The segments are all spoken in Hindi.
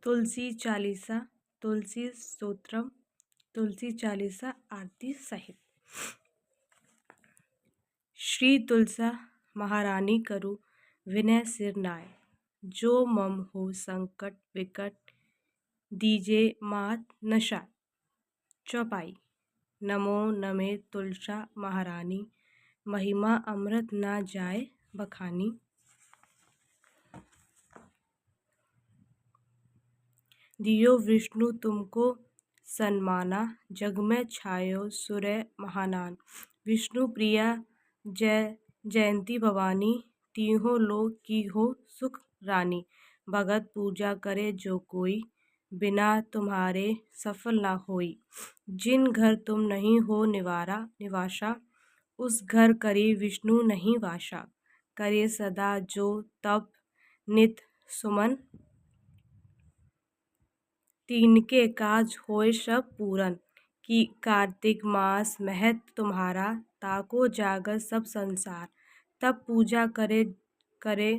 तुलसी चालीसा, तुलसी स्तोत्रम, तुलसी चालीसा आरती सहित। श्री तुलसा महारानी करु विनय सिर नाय, जो मम हो संकट विकट दीजे मात नशा। चौपाई। नमो नमे तुलसा महारानी, महिमा अमृत ना जाए बखानी। दियो विष्णु तुमको सन्माना, जग में छायो सूर्य महानान। विष्णु प्रिया जय जयंती भवानी, तीहों लोक की हो सुख रानी। भगत पूजा करे जो कोई, बिना तुम्हारे सफल ना होई। जिन घर तुम नहीं हो निवासा, उस घर करी विष्णु नहीं वासा। करे सदा जो तप नित सुमन, तिनके काज होय सब पूरन। कि कार्तिक मास महत तुम्हारा, ताको जागर सब संसार। तब पूजा करे करे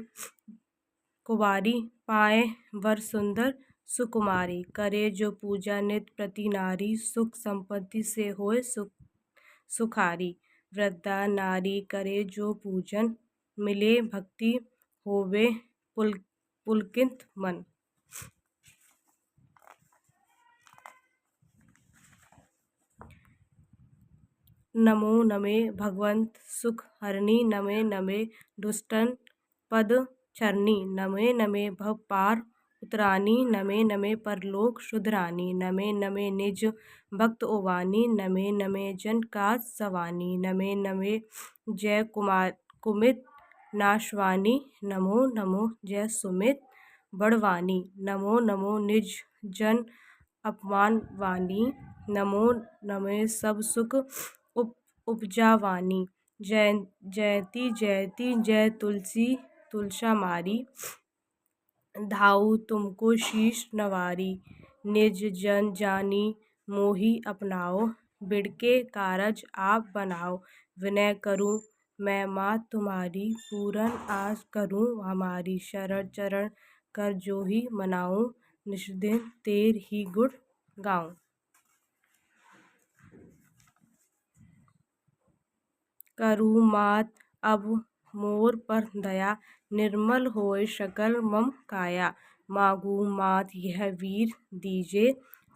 कुवारी, पाए वर सुंदर सुकुमारी। करे जो पूजा नित प्रति नारी, सुख संपत्ति से होय सुखारी। वृद्धा नारी करे जो पूजन, मिले भक्ति होवे पुलकित मन। नमो नमे भगवंत सुख हरणी, नमे नमे दुष्टन पद चरनी। नमे नमे भव पार उतरानी, नमे नमे परलोक शुधरानी। नमे नमे निज भक्त ओवानी, नमे नमे जन काज सवानी। नमे नमे जय कुमित नाशवानी, नमो नमो जय सुमित बड़वानी। नमो नमो निज जन अपमान वानी, नमो नमे सब सुख उपजावानी। जयति जयति जय तुलसी तुलसा मारी, धाऊ तुमको शीश नवारी। निज जन जानी मोहि अपनाओ, बिड़के कारज आप बनाओ। विनय करूं मैं मात तुम्हारी, पूरन आस करूं हमारी। शरण चरण कर जो ही मनाऊं, निष्दिन तेर ही गुण गाऊं। करूं मात अब मोर पर दया, निर्मल होय सकल मम काया। मांगू मात यह वीर दीजे,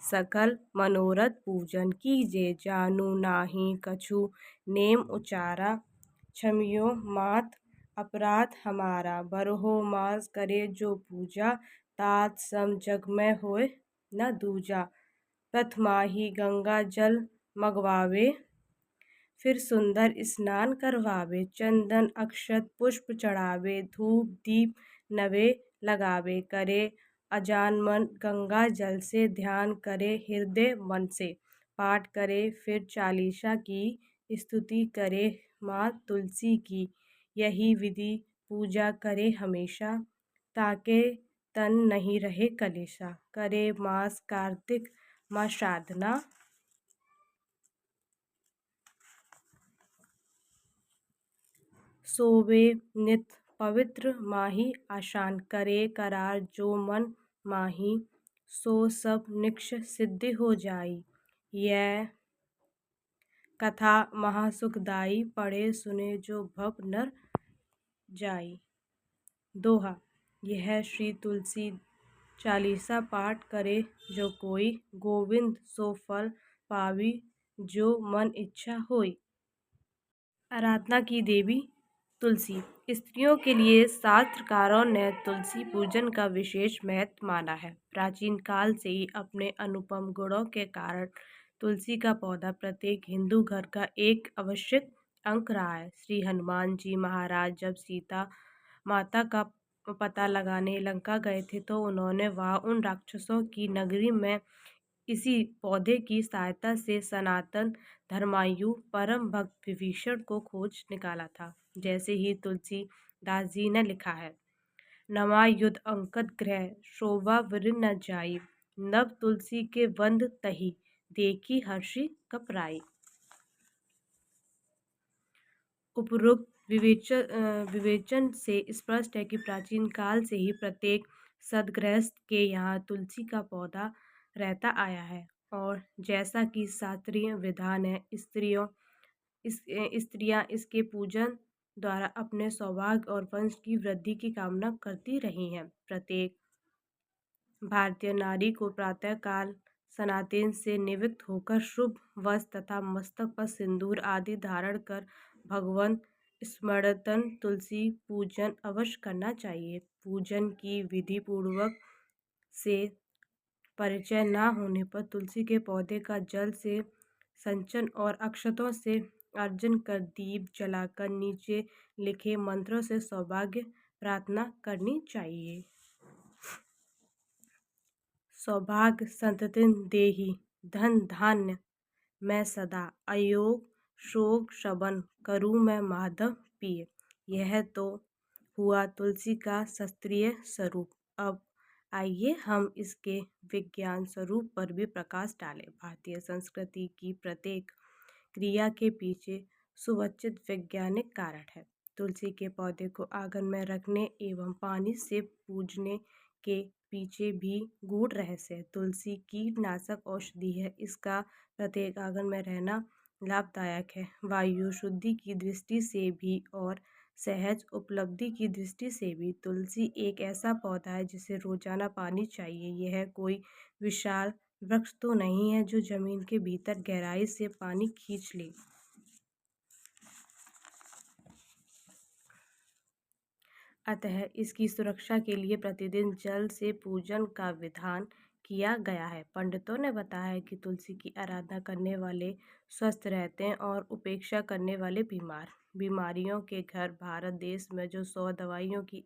सकल मनोरथ पूजन कीजे। जानू नाही कछु नेम उचारा, क्षमियो मात अपराध हमारा। बरहो मास करे जो पूजा, तात सम जग में होय न दूजा। प्रथमाही गंगा जल मगवावे, फिर सुंदर स्नान करवावे। चंदन अक्षत पुष्प चढ़ावे, धूप दीप नवे लगावे। करे अजान मन गंगा जल से, ध्यान करे हृदय मन से। पाठ करे फिर चालीसा की, स्तुति करे माँ तुलसी की। यही विधि पूजा करे हमेशा, ताके तन नहीं रहे कलेशा। करे मास कार्तिक माँ साधना, सोवे नित पवित्र माही आसान। करे करार जो मन माही, सो सब निक्ष सिद्धि हो जाई। यह कथा महासुखदाई, पढ़े सुने जो भव नर जाई। दोहा। यह श्री तुलसी चालीसा पाठ करे जो कोई, गोविंद सो फल पावी जो मन इच्छा होई। आराधना की देवी तुलसी। स्त्रियों के लिए शास्त्रकारों ने तुलसी पूजन का विशेष महत्व माना है। प्राचीन काल से ही अपने अनुपम गुणों के कारण तुलसी का पौधा प्रत्येक हिंदू घर का एक आवश्यक अंग रहा है। श्री हनुमान जी महाराज जब सीता माता का पता लगाने लंका गए थे, तो उन्होंने वहां उन राक्षसों की नगरी में इसी पौधे की सहायता से सनातन धर्मायु परम भक्त विभीषण को खोज निकाला था। जैसे ही तुलसीदास जी ने लिखा है, नमा युद्ध अंकद ग्रह, शोभा वृन न जाई। नव तुलसी के बंध तही, देखी हर्षि कपराई। उपरोक्त विवेचन से स्पष्ट है कि प्राचीन काल से ही प्रत्येक सदगृहस्थ के यहाँ तुलसी का पौधा रहता आया है और जैसा कि शास्त्रीय विधान है, स्त्रियां इसके पूजन द्वारा अपने सौभाग्य और वंश की वृद्धि की कामना करती रही हैं। प्रत्येक भारतीय नारी को प्रातःकाल स्नान से निवृत्त होकर शुभ वस्त्र तथा मस्तक पर सिंदूर आदि धारण कर भगवान स्मरणतन तुलसी पूजन अवश्य करना चाहिए। पूजन की विधि पूर्वक से परिचय न होने पर तुलसी के पौधे का जल से संचन और अक्षतों से अर्जन कर दीप जलाकर नीचे लिखे मंत्रों से सौभाग्य प्रार्थना करनी चाहिए। सौभाग्य संतति देहि धन धान्य मैं सदा अयोग शोक शबन करूँ मैं माधव पिय। यह तो हुआ तुलसी का शास्त्रीय स्वरूप। अब आइए हम इसके विज्ञान स्वरूप पर भी प्रकाश डालें। भारतीय संस्कृति की प्रत्येक क्रिया के पीछे सुवच्चित वैज्ञानिक कारण है। तुलसी के पौधे को आंगन में रखने एवं पानी से पूजने के पीछे भी गूढ़ रहस्य है। तुलसी कीटनाशक औषधि है। इसका प्रत्येक आंगन में रहना लाभदायक है। वायु शुद्धि की दृष्टि से भी और सहज उपलब्धि की दृष्टि से भी तुलसी एक ऐसा पौधा है जिसे रोजाना पानी चाहिए। यह कोई विशाल वृक्ष तो नहीं है जो जमीन के भीतर गहराई से पानी खींच ले। अतः इसकी सुरक्षा के लिए प्रतिदिन जल से पूजन का विधान किया गया है। पंडितों ने बताया है कि तुलसी की आराधना करने वाले स्वस्थ रहते हैं और उपेक्षा करने वाले बीमारियों के घर। भारत देश में जो 100 दवाइयों की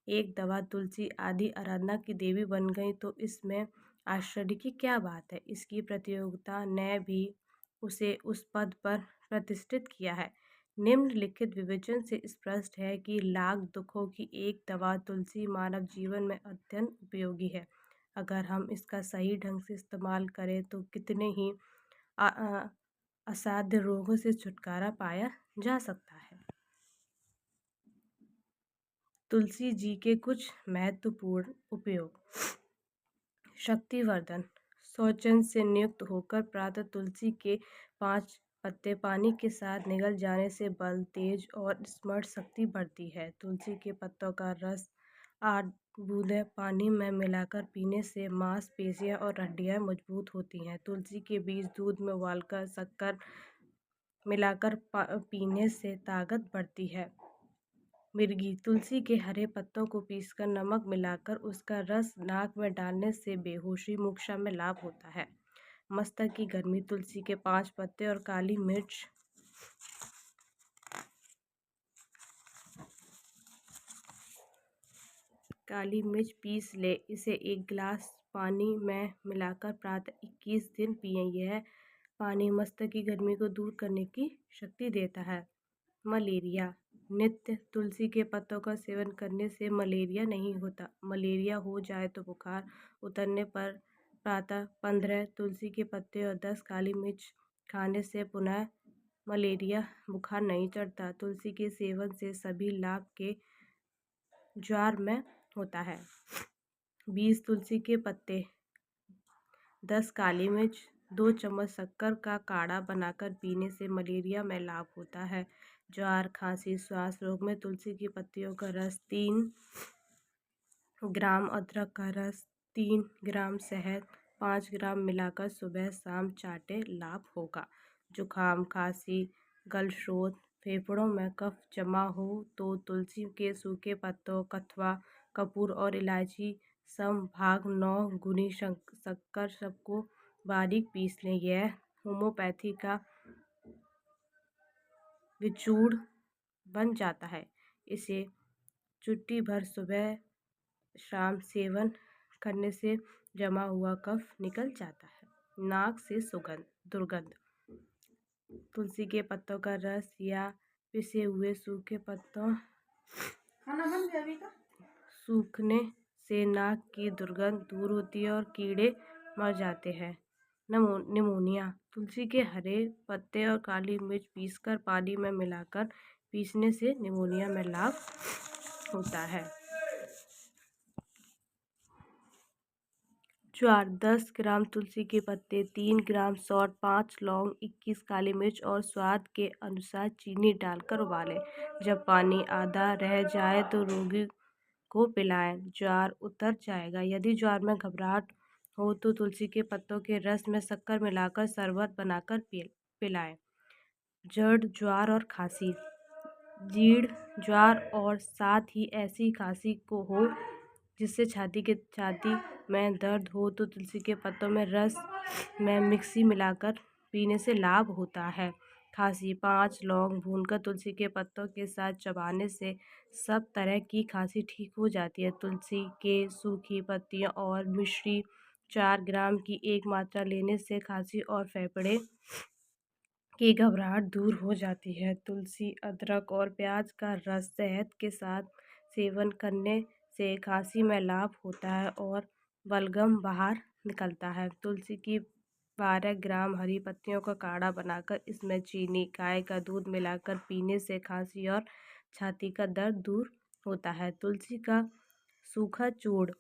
एक दवा तुलसी आदि आराधना की देवी बन गई तो इसमें आश्चर्य की क्या बात है। इसकी प्रतियोगिता ने भी उसे उस पद पर प्रतिष्ठित किया है। निम्नलिखित विवेचन से स्पष्ट है कि लाख दुखों की एक दवा तुलसी मानव जीवन में अत्यंत उपयोगी है। अगर हम इसका सही ढंग से इस्तेमाल करें तो कितने ही असाध्य रोगों से छुटकारा पाया जा सकता है। तुलसी जी के कुछ महत्वपूर्ण उपयोग। शक्तिवर्धन। शौचन से नियुक्त होकर प्रातः तुलसी के 5 पत्ते पानी के साथ निगल जाने से बल, तेज और स्मरण शक्ति बढ़ती है। तुलसी के पत्तों का रस 8 बूंदें पानी में मिलाकर पीने से मांसपेशियां और हड्डियां मजबूत होती हैं। तुलसी के बीज दूध में उबालकर शक्कर मिलाकर पीने से ताकत बढ़ती है। मिर्गी। तुलसी के हरे पत्तों को पीसकर नमक मिलाकर उसका रस नाक में डालने से बेहोशी मूर्छा में लाभ होता है। मस्तक की गर्मी। तुलसी के 5 पत्ते और काली मिर्च पीस ले। इसे 1 गिलास पानी में मिलाकर प्रातः 21 दिन पिएं। यह पानी मस्तक की गर्मी को दूर करने की शक्ति देता है। मलेरिया। नित्य तुलसी के पत्तों का सेवन करने से मलेरिया नहीं होता। मलेरिया हो जाए तो बुखार उतरने पर प्रातः 15 तुलसी के पत्ते और 10 काली मिर्च खाने से पुनः मलेरिया बुखार नहीं चढ़ता। तुलसी के सेवन से सभी लाभ के ज्वार में होता है। 20 तुलसी के पत्ते, 10 काली मिर्च, 2 चम्मच शक्कर का काढ़ा बनाकर पीने से मलेरिया में लाभ होता है। ज्वार, खांसी, श्वास रोग में तुलसी की पत्तियों का रस 3 ग्राम, अदरक का रस 3 ग्राम, शहद 5 ग्राम मिलाकर सुबह शाम चाटे, लाभ होगा। जुखाम, खांसी, गलशोथ, फेफड़ों में कफ जमा हो तो तुलसी के सूखे पत्तों, कथवा, कपूर और इलायची भाग 9 गुनी शक्कर सबको बारीक पीस लें। यह होम्योपैथी का विचूर्ण बन जाता है। इसे चुट्टी भर सुबह शाम सेवन करने से जमा हुआ कफ निकल जाता है। नाक से दुर्गंध। तुलसी के पत्तों का रस या पिसे हुए सूखे पत्तों सूखने से नाक की दुर्गंध दूर होती है और कीड़े मर जाते हैं। निमोनिया। तुलसी के हरे पत्ते और काली मिर्च पीसकर पानी में मिलाकर पीसने से निमोनिया में लाभ होता है। ज्वार 10 ग्राम, तुलसी के पत्ते 3 ग्राम, सौंठ 5 लौंग, 21 काली मिर्च और स्वाद के अनुसार चीनी डालकर उबालें। जब पानी आधा रह जाए तो रोगी को पिलाएं। ज्वार उतर जाएगा। यदि ज्वार में घबराहट हो तो तुलसी के पत्तों के रस में शक्कर मिलाकर शरबत बनाकर पिलाएं। जड़ ज्वार और खांसी। जीड़ ज्वार और साथ ही ऐसी खांसी को हो जिससे छाती में दर्द हो तो तुलसी के पत्तों में रस में मिक्सी मिलाकर पीने से लाभ होता है। खांसी 5 लौंग भूनकर तुलसी के पत्तों के साथ चबाने से सब तरह की खांसी ठीक हो जाती है। तुलसी के सूखी पत्तियों और मिश्री 4 ग्राम की एक मात्रा लेने से खांसी और फेफड़े की घबराहट दूर हो जाती है। तुलसी, अदरक और प्याज का रस शहद के साथ सेवन करने से खांसी में लाभ होता है और बलगम बाहर निकलता है। तुलसी की 12 ग्राम हरी पत्तियों का काढ़ा बनाकर इसमें चीनी, गाय का दूध मिलाकर पीने से खांसी और छाती का दर्द दूर होता है। तुलसी का सूखा चूर्ण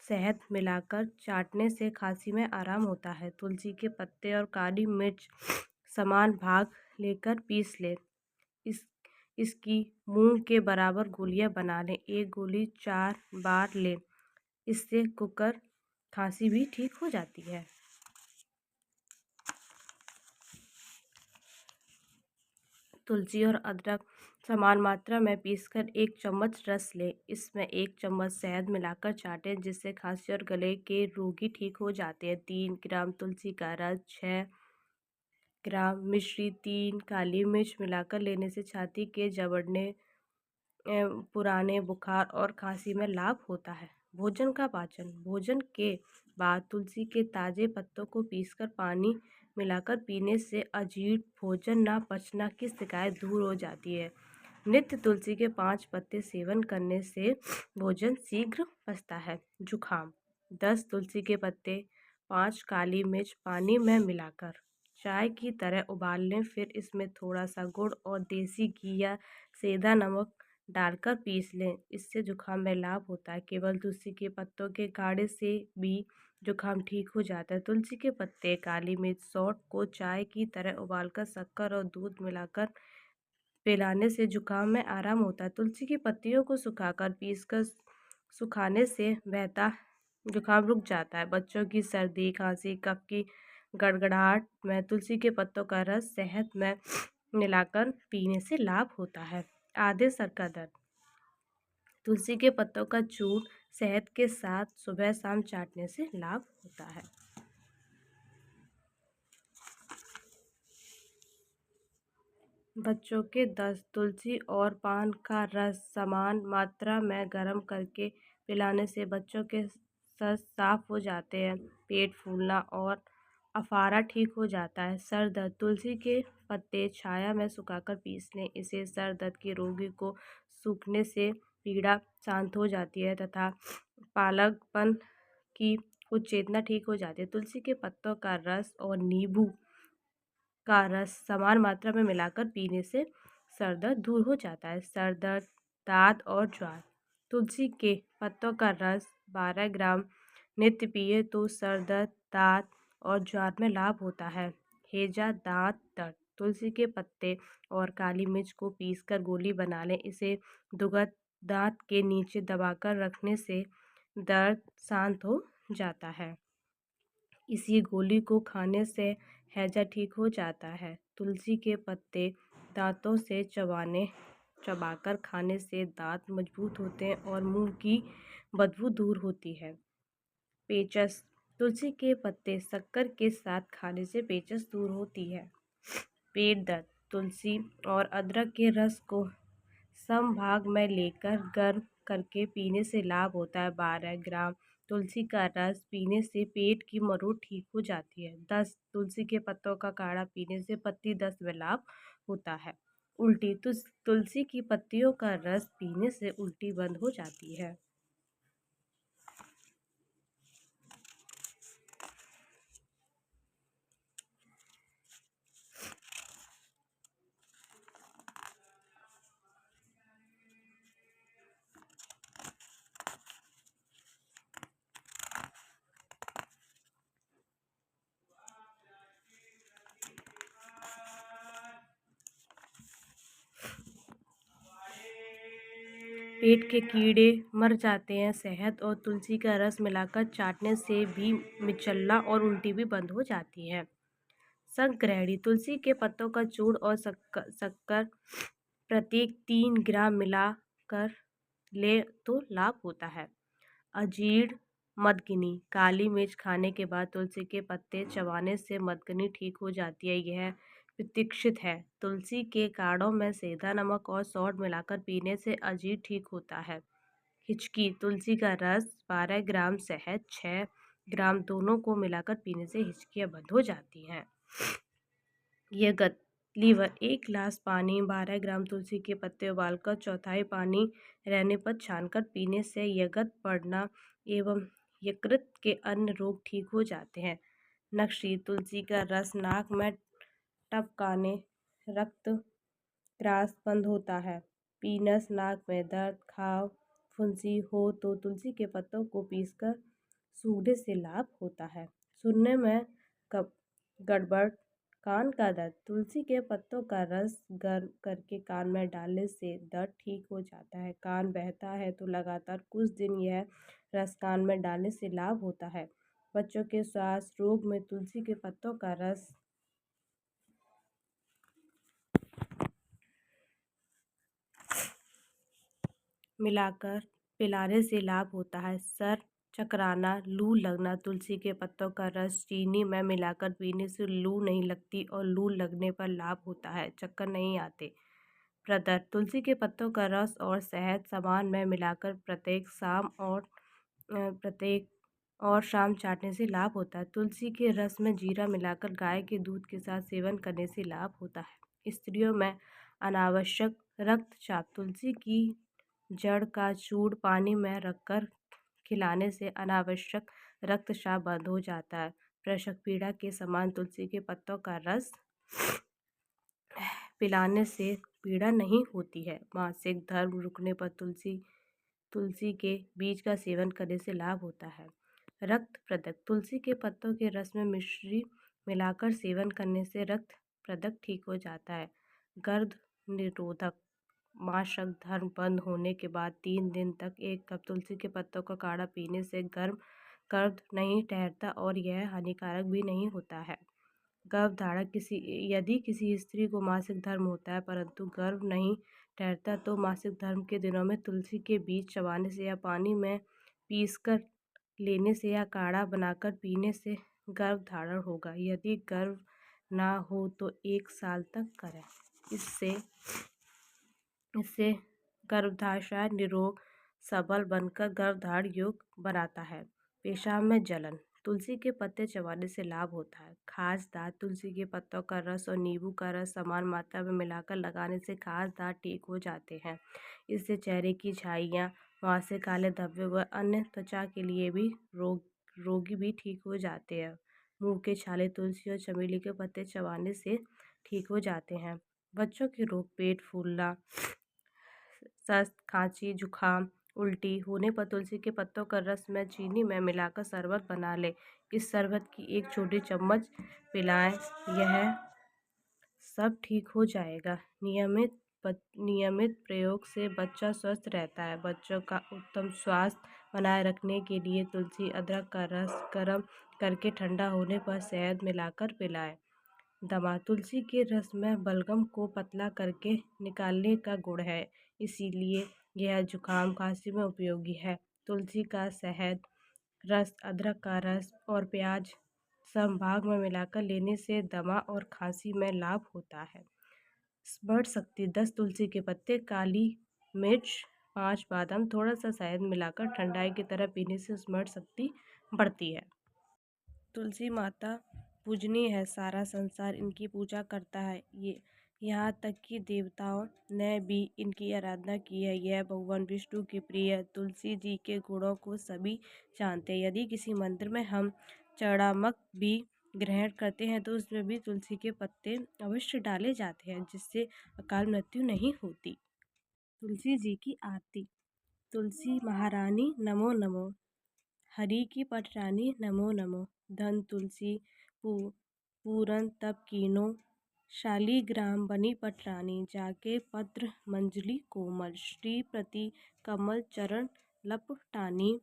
शहद मिलाकर चाटने से खांसी में आराम होता है। तुलसी के पत्ते और काली मिर्च समान भाग लेकर पीस लें। इसकी मूंग के बराबर गोलियां बना लें। एक गोली 4 बार लें। इससे कुकर खांसी भी ठीक हो जाती है। तुलसी और अदरक समान मात्रा में पीसकर 1 चम्मच रस लें। इसमें 1 चम्मच शहद मिलाकर चाटें जिससे खांसी और गले के रोगी ठीक हो जाते हैं। 3 ग्राम तुलसी का रस, 6 ग्राम मिश्री, 3 काली मिर्च मिलाकर लेने से छाती के जबड़ने, पुराने बुखार और खांसी में लाभ होता है। भोजन का पाचन। भोजन के बाद तुलसी के ताज़े पत्तों को पीसकर पानी मिलाकर पीने से अजीर्ण, भोजन ना पचना की शिकायत दूर हो जाती है। नित्य तुलसी के 5 पत्ते सेवन करने से भोजन शीघ्र पचता है। जुखाम 10 तुलसी के पत्ते, 5 काली मिर्च पानी में मिलाकर चाय की तरह उबाल लें। फिर इसमें थोड़ा सा गुड़ और देसी घी या सेंधा नमक डालकर पीस लें। इससे जुखाम में लाभ होता है। केवल तुलसी के पत्तों के काढ़े से भी जुखाम ठीक हो जाता है। तुलसी के पत्ते, काली मिर्च, सौंठ को चाय की तरह उबालकर शक्कर और दूध मिलाकर पिलाने से जुकाम में आराम होता है। तुलसी की पत्तियों को सुखाकर पीसकर सुखाने से बहता जुकाम रुक जाता है। बच्चों की सर्दी, खांसी, कफ की गड़गड़ाहट में तुलसी के पत्तों का रस शहद में मिलाकर पीने से लाभ होता है। आधे सर का दर्द। तुलसी के पत्तों का चूर्ण शहद के साथ सुबह शाम चाटने से लाभ होता है। बच्चों के दस्त। तुलसी और पान का रस समान मात्रा में गर्म करके पिलाने से बच्चों के दस्त साफ हो जाते हैं। पेट फूलना और अफारा ठीक हो जाता है। सर दर्द। तुलसी के पत्ते छाया में सुखाकर पीस लें। इसे सर दर्द के रोगी को सूखने से पीड़ा शांत हो जाती है तथा पागलपन की कुछ चेतना ठीक हो जाती है। तुलसी के पत्तों का रस और नींबू का रस समान मात्रा में मिलाकर पीने से सर दर्द दूर हो जाता है। सर दर्द, दांत और ज्वार। तुलसी के पत्तों का रस 12 ग्राम नित्य पिए तो सर दर्द, दांत और ज्वार में लाभ होता है। हैजा, दांत दर्द। तुलसी के पत्ते और काली मिर्च को पीसकर गोली बना लें। इसे दुगत दांत के नीचे दबाकर रखने से दर्द शांत हो जाता है। इसी गोली को खाने से हैजा ठीक हो जाता है। तुलसी के पत्ते दांतों से चबाकर खाने से दांत मजबूत होते हैं और मुंह की बदबू दूर होती है। पेचस। तुलसी के पत्ते शक्कर के साथ खाने से पेचस दूर होती है। पेट दर्द। तुलसी और अदरक के रस को समभाग में लेकर गर्म करके पीने से लाभ होता है। 12 ग्राम तुलसी का रस पीने से पेट की मरोड़ ठीक हो जाती है। 10 तुलसी के पत्तों का काढ़ा पीने से पत्ती दस्त में लाभ होता है। उल्टी। तुलसी की पत्तियों का रस पीने से उल्टी बंद हो जाती है। पेट के कीड़े मर जाते हैं। शहद और तुलसी का रस मिलाकर चाटने से भी मिचल्ला और उल्टी भी बंद हो जाती है। संग्रहणी, तुलसी के पत्तों का चूर्ण और शक्कर प्रत्येक 3 ग्राम मिलाकर ले तो लाभ होता है। अजीर्ण मदगनी, काली मिर्च खाने के बाद तुलसी के पत्ते चबाने से मदगनी ठीक हो जाती है। यह प्रतीक्षित है। तुलसी के काढ़ों में सेंधा नमक और सौंठ मिलाकर पीने से अजीर्ण ठीक होता है। हिचकी, तुलसी का रस 12 ग्राम, शहद 6 ग्राम दोनों को मिलाकर पीने से हिचकियाँ बंद हो जाती हैं। यकृत, लीवर, 1 गिलास पानी, 12 ग्राम तुलसी के पत्ते उबालकर चौथाई पानी रहने पर छानकर पीने से यकृत बढ़ना एवं यकृत के अन्य रोग ठीक हो जाते हैं। नक्शी, तुलसी का रस नाक में टपकाने रक्त क्रास बंद होता है। पीनस, नाक में दर्द, खाव, फुंसी हो तो तुलसी के पत्तों को पीसकर सूंघने से लाभ होता है। सुनने में कब गड़बड़, कान का दर्द, तुलसी के पत्तों का रस गर्म करके कान में डालने से दर्द ठीक हो जाता है। कान बहता है तो लगातार कुछ दिन यह रस कान में डालने से लाभ होता है। बच्चों के श्वास रोग में तुलसी के पत्तों का रस मिलाकर पिलाने से लाभ होता है। सर चकराना, लू लगना, तुलसी के पत्तों का रस चीनी में मिलाकर पीने से लू नहीं लगती और लू लगने पर लाभ होता है, चक्कर नहीं आते। प्रदर्द, तुलसी के पत्तों का रस और शहद सामान में मिलाकर प्रत्येक और शाम चाटने से लाभ होता है। तुलसी के रस में जीरा मिलाकर गाय के दूध के साथ सेवन करने से लाभ होता है। स्त्रियों में अनावश्यक रक्तचाप, तुलसी की जड़ का चूर्ण पानी में रखकर खिलाने से अनावश्यक रक्तचाप बंद हो जाता है। प्रसव पीड़ा के समान तुलसी के पत्तों का रस पिलाने से पीड़ा नहीं होती है। मासिक धर्म रुकने पर तुलसी के बीज का सेवन करने से लाभ होता है। रक्त प्रदक, तुलसी के पत्तों के रस में मिश्री मिलाकर सेवन करने से रक्त प्रदक ठीक हो जाता है। गर्भ निरोधक, मासिक धर्म बंद होने के बाद 3 दिन तक 1 कप तुलसी के पत्तों का काढ़ा पीने से गर्भ नहीं ठहरता और यह हानिकारक भी नहीं होता है। गर्भधारण, यदि किसी स्त्री को मासिक धर्म होता है परंतु गर्भ नहीं ठहरता तो मासिक धर्म के दिनों में तुलसी के बीज चबाने से या पानी में पीसकर लेने से या काढ़ा बनाकर पीने से गर्भधारण होगा। यदि गर्भ ना हो तो 1 साल तक करें। इससे गर्भाशय निरोग सबल बनकर गर्भधारण योग्य बनाता है। पेशाब में जलन, तुलसी के पत्ते चबाने से लाभ होता है। खाज दांत, तुलसी के पत्तों का रस और नींबू का रस समान मात्रा में मिलाकर लगाने से खाज दांत ठीक हो जाते हैं। इससे चेहरे की छाइयाँ, मासिक काले धब्बे व अन्य त्वचा के लिए भी रोगी भी ठीक हो जाते हैं। मुंह के छाले, तुलसी और चमेली के पत्ते चबाने से ठीक हो जाते हैं। बच्चों के रोग, पेट फूलना, दस्त, खांसी, जुखाम, उल्टी होने पर तुलसी के पत्तों का रस में चीनी में मिलाकर शरबत बना लें। इस शरबत की 1 छोटी चम्मच पिलाएं, यह सब ठीक हो जाएगा। नियमित प्रयोग से बच्चा स्वस्थ रहता है। बच्चों का उत्तम स्वास्थ्य बनाए रखने के लिए तुलसी अदरक का रस गर्म करके ठंडा होने पर शहद मिलाकर पिलाएं। दमा, तुलसी के रस में बलगम को पतला करके निकालने का गुण है, इसीलिए यह जुकाम खांसी में उपयोगी है। तुलसी का शहद रस, अदरक का रस और प्याज समभाग में मिलाकर लेने से दमा और खांसी में लाभ होता है। स्मरण शक्ति, 10 तुलसी के पत्ते, काली मिर्च, 5 बादाम, थोड़ा सा शहद मिलाकर ठंडाई की तरह पीने से स्मरण शक्ति बढ़ती है। तुलसी माता पूजनीय है, सारा संसार इनकी पूजा करता है। यहाँ तक कि देवताओं ने भी इनकी आराधना की है। यह भगवान विष्णु की प्रिय है। तुलसी जी के गुणों को सभी जानते हैं। यदि किसी मंदिर में हम चढ़ामक भी ग्रहण करते हैं तो उसमें भी तुलसी के पत्ते अवश्य डाले जाते हैं, जिससे अकाल मृत्यु नहीं होती। तुलसी जी की आरती। तुलसी महारानी नमो नमो, हरि की पटरानी नमो नमो, धन तुलसी पूरन तप कीनो, शालिग्राम बनी पटरानी जाके पत्र मंजली कोमल श्रीप्रति कमल चरण लपटानी।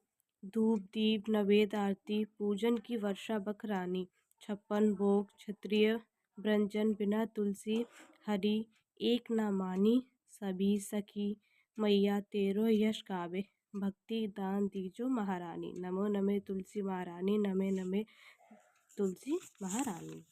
धूप दीप नवेद आरती पूजन की वर्षा बखरानी। 56 भोग क्षत्रिय व्यंजन बिना तुलसी हरि एक न मानी। सभी सखी मैया तेरो यश गावे भक्ति दान दीजो महारानी। नमो नमे तुलसी महारानी, नमे नमे तुलसी महारानी।